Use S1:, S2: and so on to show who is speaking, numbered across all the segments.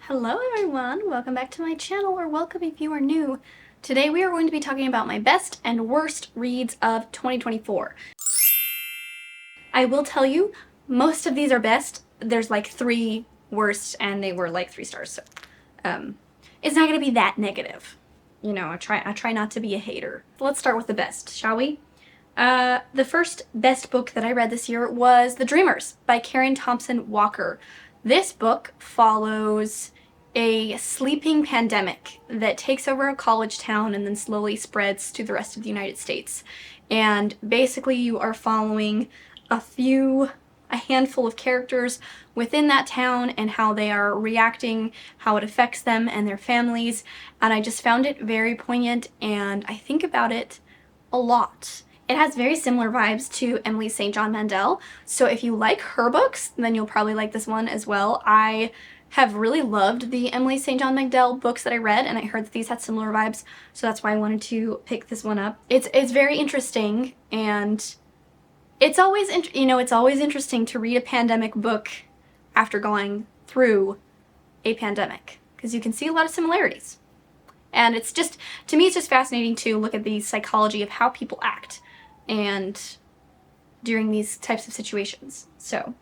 S1: Hello everyone, welcome back to my channel, or welcome if you are new. Today we are going to be talking about my best and worst reads of 2024. I will tell you, most of these are best. There's like 3 worst and they were like 3 stars, so it's not going to be that negative. You know, I try not to be a hater. Let's start with the best, shall we? The first best book that I read this year was The Dreamers by Karen Thompson Walker. This book follows a sleeping pandemic that takes over a college town and then slowly spreads to the rest of the United States. And basically you are following a handful of characters within that town and how they are reacting, how it affects them and their families. And I just found it very poignant and I think about it a lot. It has very similar vibes to Emily St. John Mandel, so if you like her books, then you'll probably like this one as well. I have really loved the Emily St. John Mandel books that I read, and I heard that these had similar vibes, so that's why I wanted to pick this one up. It's very interesting, and it's always interesting to read a pandemic book after going through a pandemic, because you can see a lot of similarities. And it's just, to me, it's just fascinating to look at the psychology of how people act and during these types of situations. So,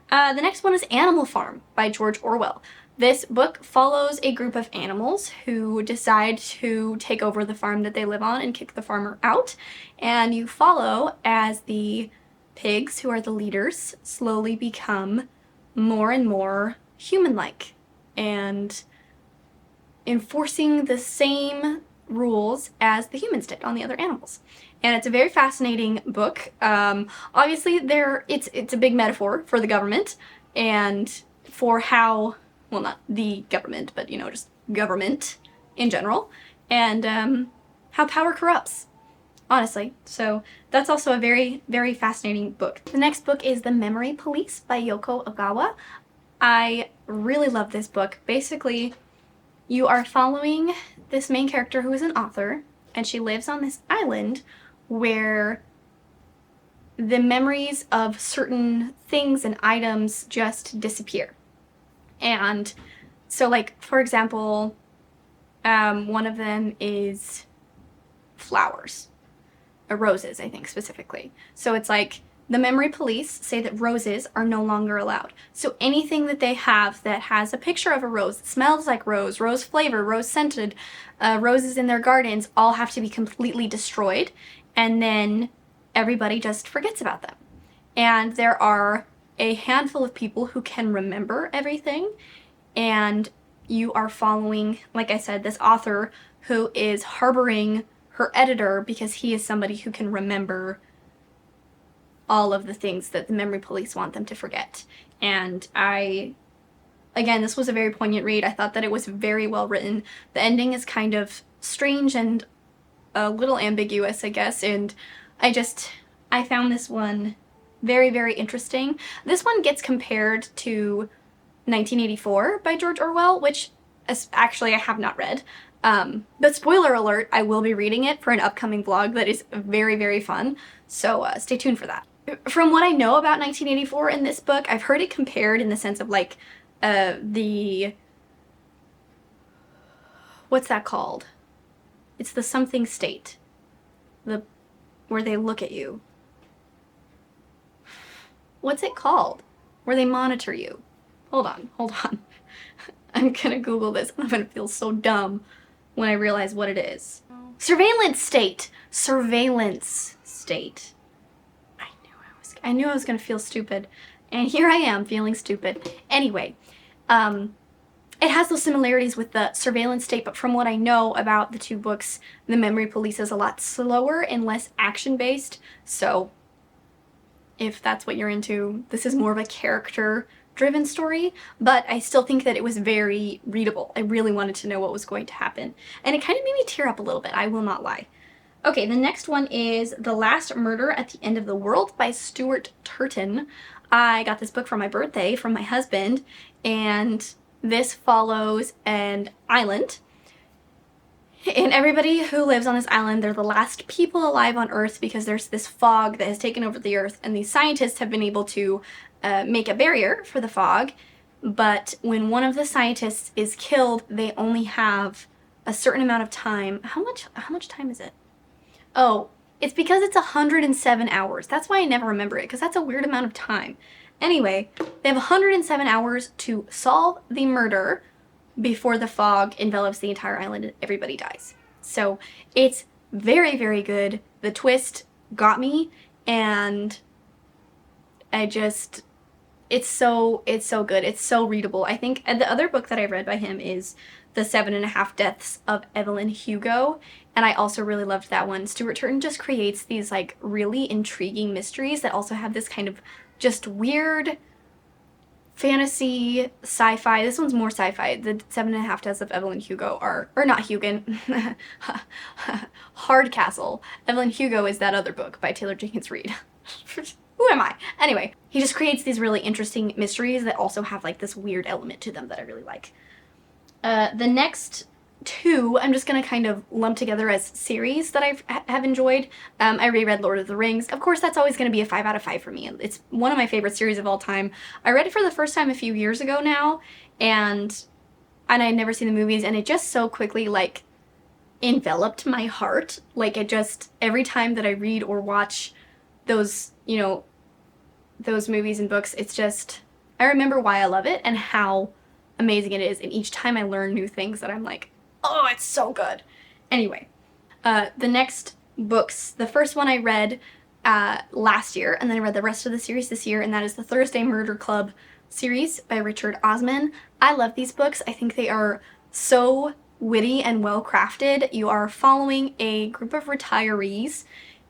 S1: the next one is Animal Farm by George Orwell. This book follows a group of animals who decide to take over the farm that they live on and kick the farmer out. And you follow as the pigs, who are the leaders, slowly become more and more human-like and enforcing the same rules as the humans did on the other animals. And it's a very fascinating book. Obviously it's a big metaphor for the government and for how, well, not the government, but just government in general, and how power corrupts, honestly. So that's also a very, very fascinating book. The next book is The Memory Police by Yoko Ogawa. I really love this book. Basically, you are following this main character who is an author, and she lives on this island where the memories of certain things and items just disappear. And so, like, for example, one of them is flowers, roses, I think, specifically. So it's like, the memory police say that roses are no longer allowed. So anything that they have that has a picture of a rose, that smells like rose flavor, rose scented, roses in their gardens, all have to be completely destroyed, and then everybody just forgets about them. And there are a handful of people who can remember everything, and you are following, like I said, this author who is harboring her editor because he is somebody who can remember all of the things that the memory police want them to forget. And again, this was a very poignant read. I thought that it was very well written. The ending is kind of strange and a little ambiguous, I guess, and I found this one very, very interesting. This one gets compared to 1984 by George Orwell, which actually I have not read. But spoiler alert, I will be reading it for an upcoming vlog that is very, very fun, so stay tuned for that. From what I know about 1984 in this book, I've heard it compared in the sense of like what's that called? It's the something state, where they look at you. What's it called? Where they monitor you. Hold on. I'm gonna Google this and I'm gonna feel so dumb when I realize what it is. Surveillance state. Surveillance state. I knew I was gonna feel stupid, and here I am feeling stupid. Anyway, it has those similarities with the surveillance state, but from what I know about the 2 books, The Memory Police is a lot slower and less action-based, so if that's what you're into, this is more of a character-driven story, but I still think that it was very readable. I really wanted to know what was going to happen, and it kind of made me tear up a little bit, I will not lie. Okay, the next one is The Last Murder at the End of the World by Stuart Turton. I got this book for my birthday from my husband, and this follows an island. And everybody who lives on this island, they're the last people alive on Earth because there's this fog that has taken over the Earth, and these scientists have been able to make a barrier for the fog, but when one of the scientists is killed, they only have a certain amount of time. How much time is it? Oh, it's because it's 107 hours. That's why I never remember it, because that's a weird amount of time. Anyway, they have 107 hours to solve the murder before the fog envelops the entire island and everybody dies. So it's very, very good. The twist got me, and it's so good. It's so readable. I think the other book that I read by him is The 7.5 Deaths of Evelyn Hugo, and I also really loved that one. Stuart Turton just creates these like really intriguing mysteries that also have this kind of just weird fantasy, sci-fi. This one's more sci-fi. The 7.5 Deaths of Evelyn Hugo or not Hugan, Hardcastle. Evelyn Hugo is that other book by Taylor Jenkins Reid. Who am I? Anyway, he just creates these really interesting mysteries that also have like this weird element to them that I really like. The next two I'm just gonna kind of lump together as series that I have enjoyed. I reread Lord of the Rings. Of course, that's always gonna be a 5 out of 5 for me. It's one of my favorite series of all time. I read it for the first time a few years ago now, and I'd never seen the movies, and it just so quickly like enveloped my heart. Like it just, every time that I read or watch those, you know, those movies and books, it's just, I remember why I love it and how amazing it is, and each time I learn new things that I'm like, oh, it's so good. Anyway, the next books, the first one I read last year, and then I read the rest of the series this year, and that is the Thursday Murder Club series by Richard Osman. I love these books. I think they are so witty and well crafted. You are following a group of retirees,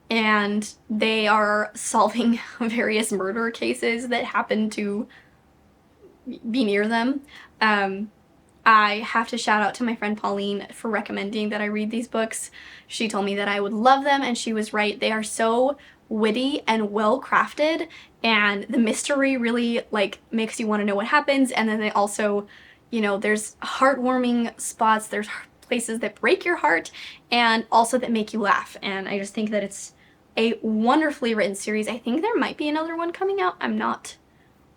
S1: and they are solving various murder cases that happen to be near them. I have to shout out to my friend Pauline for recommending that I read these books. She told me that I would love them, and she was right. They are so witty and well crafted, and the mystery really like makes you want to know what happens, and then they also, you know, there's heartwarming spots, there's places that break your heart, and also that make you laugh, and I just think that it's a wonderfully written series. I think there might be another one coming out. I'm not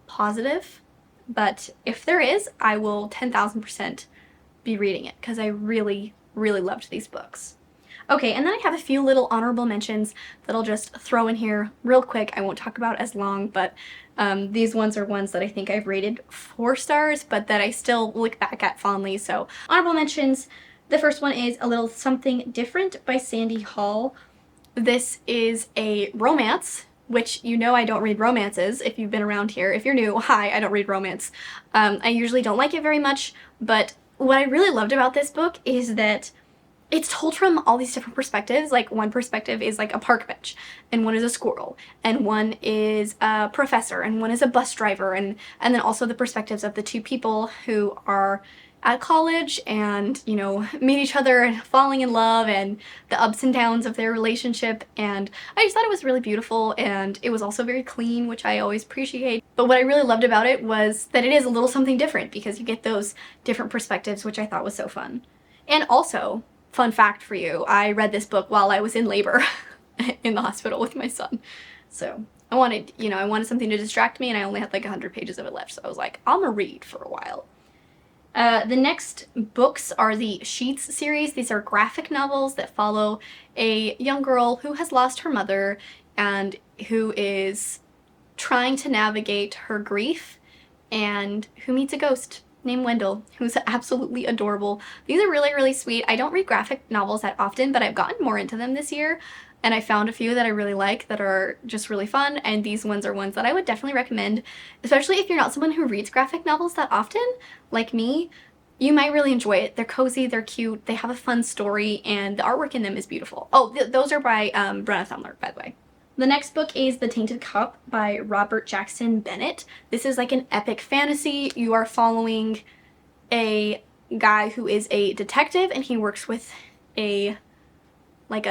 S1: positive. But if there is, I will 10,000% be reading it, because I really, really loved these books. Okay, and then I have a few little honorable mentions that I'll just throw in here real quick. I won't talk about as long, but these ones are ones that I think I've rated 4 stars, but that I still look back at fondly. So honorable mentions, the first one is A Little Something Different by Sandy Hall. This is a romance, which, you know, I don't read romances if you've been around here. If you're new, hi, I don't read romance. I usually don't like it very much, but what I really loved about this book is that it's told from all these different perspectives. Like, one perspective is like a park bench, and one is a squirrel, and one is a professor, and one is a bus driver, and then also the perspectives of the two people who are at college and, you know, meet each other and falling in love, and the ups and downs of their relationship. And I just thought it was really beautiful, and it was also very clean, which I always appreciate. But what I really loved about it was that it is a little something different, because you get those different perspectives, which I thought was so fun. And also, fun fact for you, I read this book while I was in labor in the hospital with my son. So I wanted, you know, I wanted something to distract me, and I only had like 100 pages of it left, so I was like, I'm gonna read for a while. The next books are the Sheets series. These are graphic novels that follow a young girl who has lost her mother and who is trying to navigate her grief, and who meets a ghost named Wendell, who's absolutely adorable. These are really, really sweet. I don't read graphic novels that often, but I've gotten more into them this year, and I found a few that I really like that are just really fun, and these ones are ones that I would definitely recommend, especially if you're not someone who reads graphic novels that often, like me. You might really enjoy it. They're cozy, they're cute, they have a fun story, and the artwork in them is beautiful. Oh, those are by Brenna Thumler, by the way. The next book is The Tainted Cup by Robert Jackson Bennett. This is like an epic fantasy. You are following a guy who is a detective, and he works with a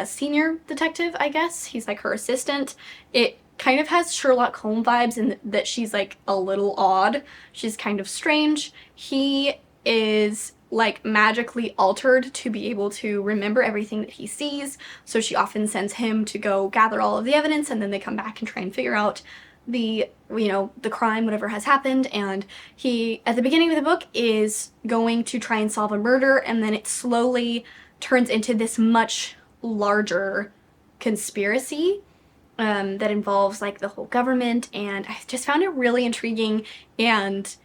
S1: senior detective, I guess. He's like her assistant. It kind of has Sherlock Holmes vibes in that she's like a little odd. She's kind of strange. He is like magically altered to be able to remember everything that he sees, so she often sends him to go gather all of the evidence, and then they come back and try and figure out the, you know, the crime, whatever has happened, and he, at the beginning of the book, is going to try and solve a murder, and then it slowly turns into this much larger conspiracy that involves like the whole government, and I just found it really intriguing, and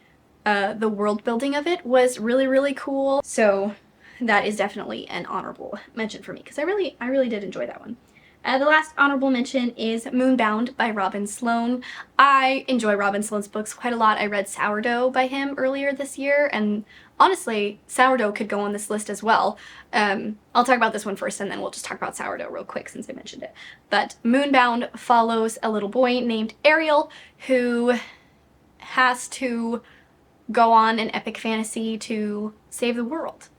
S1: the world building of it was really, really cool. So that is definitely an honorable mention for me, because I really did enjoy that one. The last honorable mention is Moonbound by Robin Sloan. I enjoy Robin Sloan's books quite a lot. I read Sourdough by him earlier this year, and honestly, Sourdough could go on this list as well. I'll talk about this one first, and then we'll just talk about Sourdough real quick since I mentioned it. But Moonbound follows a little boy named Ariel who has to go on an epic fantasy to save the world.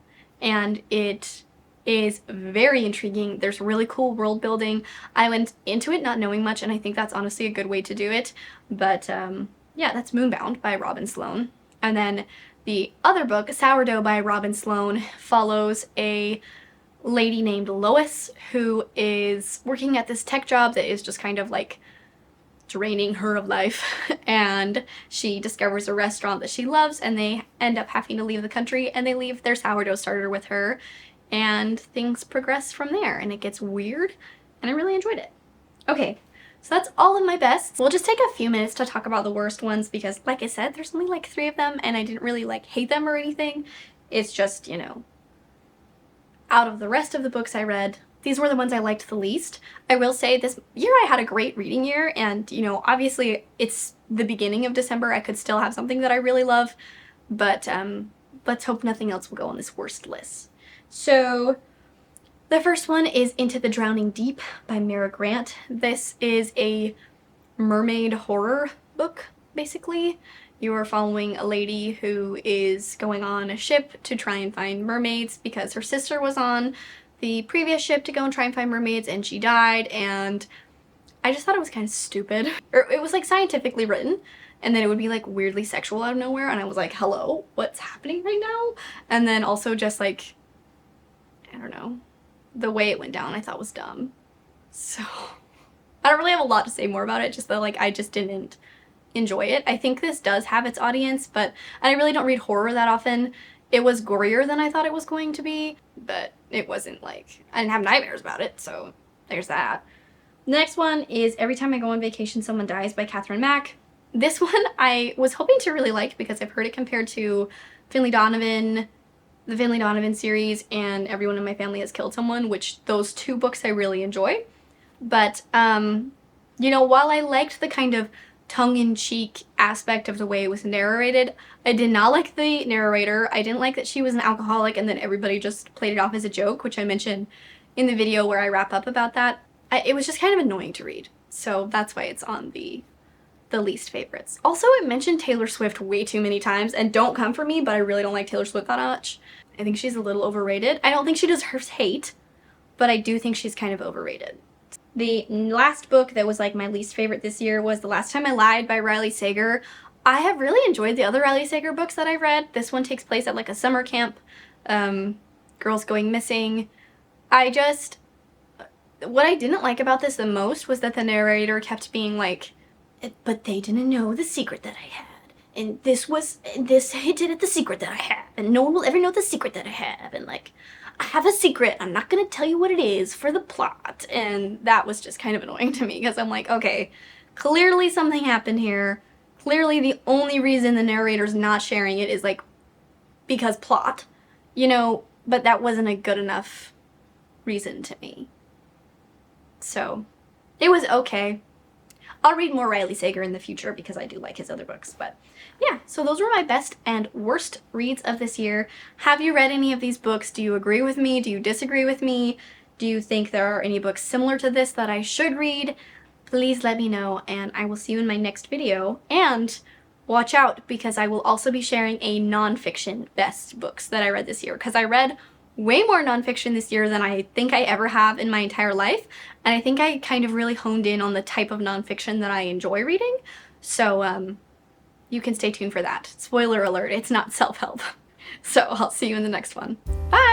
S1: And it is very intriguing. There's really cool world building. I went into it not knowing much, and I think that's honestly a good way to do it. But yeah, that's Moonbound by Robin Sloan. And then the other book, Sourdough by Robin Sloan, follows a lady named Lois who is working at this tech job that is just kind of like draining her of life, and she discovers a restaurant that she loves, and they end up having to leave the country, and they leave their sourdough starter with her, and things progress from there, and it gets weird, and I really enjoyed it. Okay, so that's all of my bests. We'll just take a few minutes to talk about the worst ones, because like I said, there's only like 3 of them, and I didn't really like hate them or anything. It's just, you know, out of the rest of the books I read, these were the ones I liked the least. I will say this year I had a great reading year, and, you know, obviously it's the beginning of December. I could still have something that I really love, but let's hope nothing else will go on this worst list. So the first one is Into the Drowning Deep by Mara Grant. This is a mermaid horror book, basically. You are following a lady who is going on a ship to try and find mermaids because her sister was on the previous ship to go and try and find mermaids, and she died, and I just thought it was kind of stupid. Or it was like scientifically written, and then it would be like weirdly sexual out of nowhere, and I was like, hello, what's happening right now? And then also just like, I don't know, the way it went down I thought was dumb. So I don't really have a lot to say more about it, just that like I just didn't enjoy it. I think this does have its audience, but I really don't read horror that often. It was gorier than I thought it was going to be, but it wasn't like, I didn't have nightmares about it, so there's that. The next one is Every Time I Go on Vacation Someone Dies by Catherine Mack. This one I was hoping to really like because I've heard it compared to Finley Donovan, the Finley Donovan series, and Everyone in My Family Has Killed Someone, which those 2 books I really enjoy. But, you know, while I liked the kind of tongue-in-cheek aspect of the way it was narrated, I did not like the narrator. I didn't like that she was an alcoholic and then everybody just played it off as a joke, which I mentioned in the video where I wrap up about that. It was just kind of annoying to read, so that's why it's on the least favorites. Also, it mentioned Taylor Swift way too many times, and don't come for me, but I really don't like Taylor Swift that much. I think she's a little overrated. I don't think she deserves hate, but I do think she's kind of overrated. The last book that was like my least favorite this year was The Last Time I Lied by Riley Sager. I have really enjoyed the other Riley Sager books that I've read. This one takes place at like a summer camp, girls going missing. What I didn't like about this the most was that the narrator kept being like, but they didn't know the secret that I had. And this hinted at the secret that I have. And no one will ever know the secret that I have. And like, I have a secret. I'm not going to tell you what it is for the plot. And that was just kind of annoying to me because I'm like, okay, clearly something happened here. Clearly the only reason the narrator's not sharing it is like because plot, you know, but that wasn't a good enough reason to me. So it was okay. I'll read more Riley Sager in the future because I do like his other books, but yeah, so those were my best and worst reads of this year. Have you read any of these books? Do you agree with me? Do you disagree with me? Do you think there are any books similar to this that I should read? Please let me know, and I will see you in my next video. And watch out, because I will also be sharing a nonfiction best books that I read this year, because I read way more nonfiction this year than I think I ever have in my entire life, and I think I kind of really honed in on the type of nonfiction that I enjoy reading, so you can stay tuned for that. Spoiler alert, it's not self-help. So I'll see you in the next one. Bye!